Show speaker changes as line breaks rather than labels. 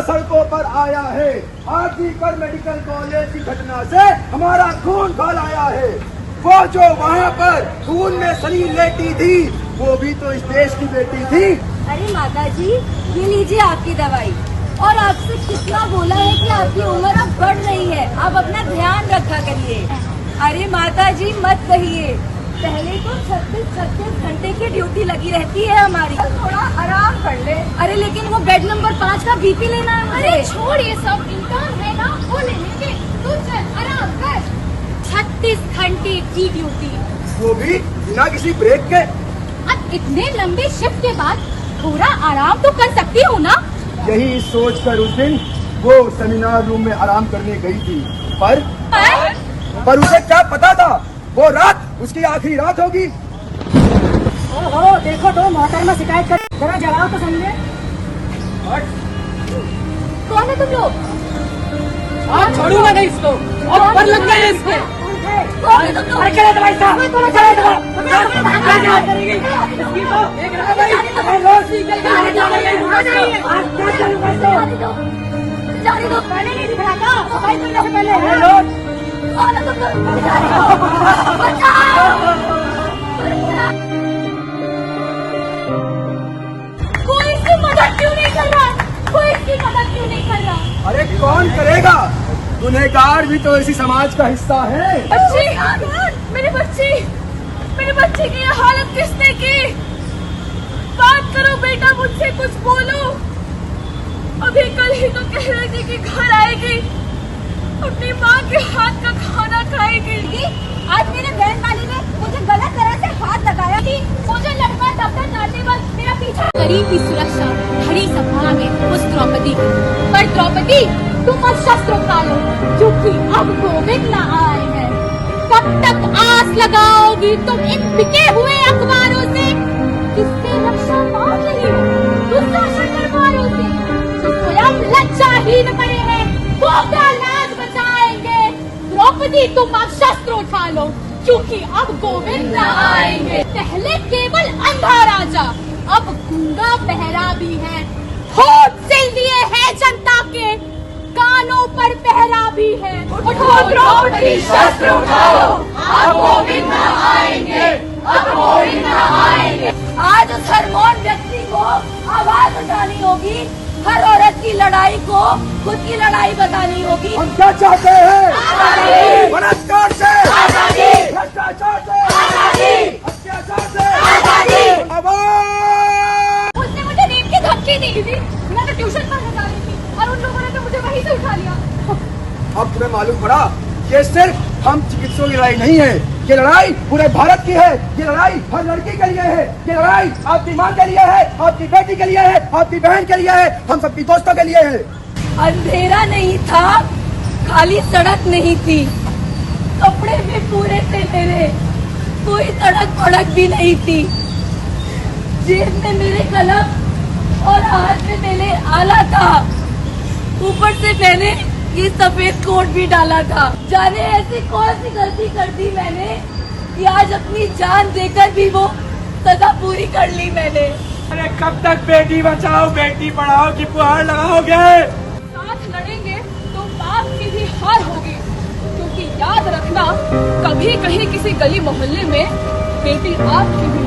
सड़कों पर आया है। आरजीकर मेडिकल कॉलेज की घटना से हमारा खून खौल आया है। वो जो वहाँ पर खून में शरीर लेटी थी, वो भी तो इस देश की बेटी थी।
अरे माता जी, ये लीजिए आपकी दवाई। और आपसे कितना बोला है कि आपकी उम्र अब बढ़ रही है, आप अपना ध्यान रखा करिए। अरे माता जी मत कहिए, पहले तो 36 घंटे की ड्यूटी लगी रहती है हमारी, तो थोड़ा आराम कर ले। अरे लेकिन वो बेड नंबर 5 का बीपी लेना है मुझे।
अरे छोड़ ये सब, इंटर्न है ना, वो ले लेंगे। तू चल आराम कर। 36 घंटे की ड्यूटी,
वो भी बिना किसी ब्रेक के।
अब इतने लंबे शिफ्ट के बाद थोड़ा आराम तो कर सकती हूँ ना।
यही सोचकर उस दिन वो सेमिनार रूम में आराम करने गई थी, पर उसे क्या पता था वो रात उसकी आखिरी रात होगी।
ओहो, देखो तो मोहतरमा शिकायत कर, जरा जवाब तो समझे।
कौन है तुम लोग?
आप छोड़ूंगा नहीं इसको, और पर लग गए इसके।
कौन है तुम लोग?
अरे चले दवाई साहब, चले दवाई। इसकी तो एक रात है, रोज निकल के आ जाएंगे। आज क्या करूँगा इसको?
जाने दो,
पहले नहीं दिखाता, दवाई करने से पहले।
कौन है तुम लोग? बचाओ! कोई इसकी मदद क्यों नहीं कर रहा? कोई इसकी मदद क्यों नहीं कर रहा?
अरे कौन करेगा, गुनहगार भी तो इसी समाज का हिस्सा है।
बच्ची, मेरे बच्चे की ये हालत किसने की? बात करो बेटा, मुझसे कुछ बोलो। अभी कल ही तो कह रही थी कि घर आएगी, अपनी माँ के हाथ का खाना खाएगी।
आज मेरे बहन वाली ने मुझे गलत तरह से हाथ लगाया थी।
मुझे लड़का डॉक्टर नाटे वक्त मेरा पीछा करी की सुरक्षा खड़ी सभा में उस द्रौपदी की। पर द्रौपदी, तुम अब शस्त्र उठा लो, क्योंकि अब गोविंद न आए हैं। कब तक आस लगाओगी तुम इन बिके हुए अखबारों से? किससे रक्षा मांग रही हो? दुशासन दरबारों से, जो स्वयं लज्जाहीन पड़े हैं, वो क्या लाज बचाएंगे? द्रौपदी, तुम अब शस्त्र उठा लो, क्योंकि अब गोविंद न आएंगे। पहले केवल अंधा राजा, अब गूंगा बहरा भी है। होठ सिल दिए हैं जनता के, कानों पर पहरा भी है। उठो द्रौपदी, शस्त्र उठाओ, अब गोविंद न आएंगे, अब गोविंद न आएंगे।
आज उस हरमौन व्यक्ति को आवाज उठानी होगी। हर औरत की लड़ाई को खुद की लड़ाई बतानी होगी।
हम क्या चाहते हैं?
आजादी!
बलात्कार से,
आजादी!
भ्रष्टाचार से,
आजादी!
अत्याचार से,
आजादी!
आवाज!
उसने मुझे नींद की धमकी दी थी। मैं तो ट्यूशन पढ़ने जा रही थी और उन लोगों ने तो मुझे वहीं से उठा लिया।
अब तुम्हें मालूम पड़ा, ये सिर्फ हम चिकित्सकों की लड़ाई नहीं है, ये लड़ाई पूरे भारत की है। ये लड़ाई हर लड़की के लिए है, ये लड़ाई आपकी माँ के लिए है, आपकी बेटी के लिए है, आपकी बहन के लिए है, हम सबकी दोस्तों के लिए है।
अंधेरा नहीं था, खाली सड़क नहीं थी, कपड़े भी पूरे थे मेरे, कोई तड़क फड़क भी नहीं थी। जेब में मेरे कलम और हाथ में मेरे आला था। ऊपर से मैंने ये सफेद कोट भी डाला था। जाने ऐसी कौन सी गलती कर दी मैंने कि आज अपनी जान देकर भी वो सजा पूरी कर ली मैंने।
अरे कब तक बेटी बचाओ बेटी पढ़ाओ की पुहार लगाओगे?
साथ लड़ेंगे तो बाप की भी हार होगी, क्योंकि याद रखना, कभी कहीं किसी गली मोहल्ले में बेटी आपकी भी